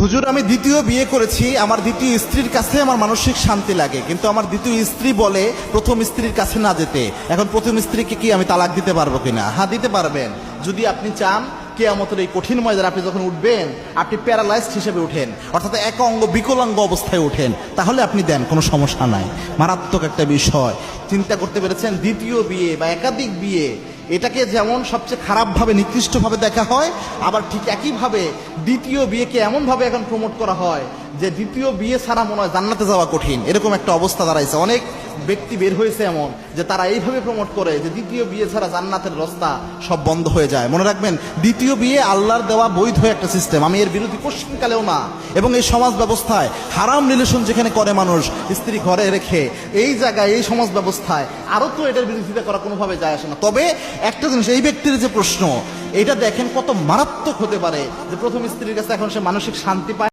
হুজুর, আমি দ্বিতীয় বিয়ে করেছি, আমার দ্বিতীয় স্ত্রীর কাছে আমার মানসিক শান্তি লাগে, কিন্তু আমার দ্বিতীয় স্ত্রী বলে প্রথম স্ত্রীর কাছে না যেতে। এখন প্রথম স্ত্রীকে কি আমি তালাক দিতে পারবো কিনা? হ্যাঁ, দিতে পারবেন, যদি আপনি চান। কিয়ামতের এই কঠিন ময়দানে আপনি যখন উঠবেন, আপনি প্যারালাইজড হিসেবে উঠেন, অর্থাৎ এক অঙ্গ বিকলাঙ্গ অবস্থায় উঠেন, তাহলে আপনি দেন, কোনো সমস্যা নাই। মারাত্মক একটা বিষয় চিন্তা করতে পেরেছেন। দ্বিতীয় বিয়ে বা একাধিক বিয়ে, এটাকে যেমন সবচেয়ে খারাপভাবে নিকৃষ্টভাবে দেখা হয়, আবার ঠিক একইভাবে দ্বিতীয় বিয়েকে এমনভাবে এখন প্রমোট করা হয় যে দ্বিতীয় বিয়ে ছাড়া মনে হয় জান্নাতে যাওয়া কঠিন, এরকম একটা অবস্থা দাঁড়াইছে। অনেক ব্যক্তি বের হয়েছে এমন যে তারা এইভাবে প্রমোট করে যে দ্বিতীয় বিয়ে ছাড়া জান্নাতের রাস্তা সব বন্ধ হয়ে যায়। মনে রাখবেন, দ্বিতীয় বিয়ে আল্লাহর দেওয়া বৈধ একটা সিস্টেম, আমি এর বিরোধী কোশ্চিনকালেও না। এবং এই সমাজ ব্যবস্থায় হারাম রিলেশন যেখানে করে মানুষ স্ত্রী ঘরে রেখে, এই জায়গায় এই সমাজ ব্যবস্থায় আরও তো এটার বিরোধিতা করা কোনোভাবে যায় আসে না। তবে একটা জিনিস, এই ব্যক্তির যে প্রশ্ন, এটা দেখেন কত মারাত্মক হতে পারে যে প্রথম স্ত্রীর কাছে এখন সে মানসিক শান্তি পায়।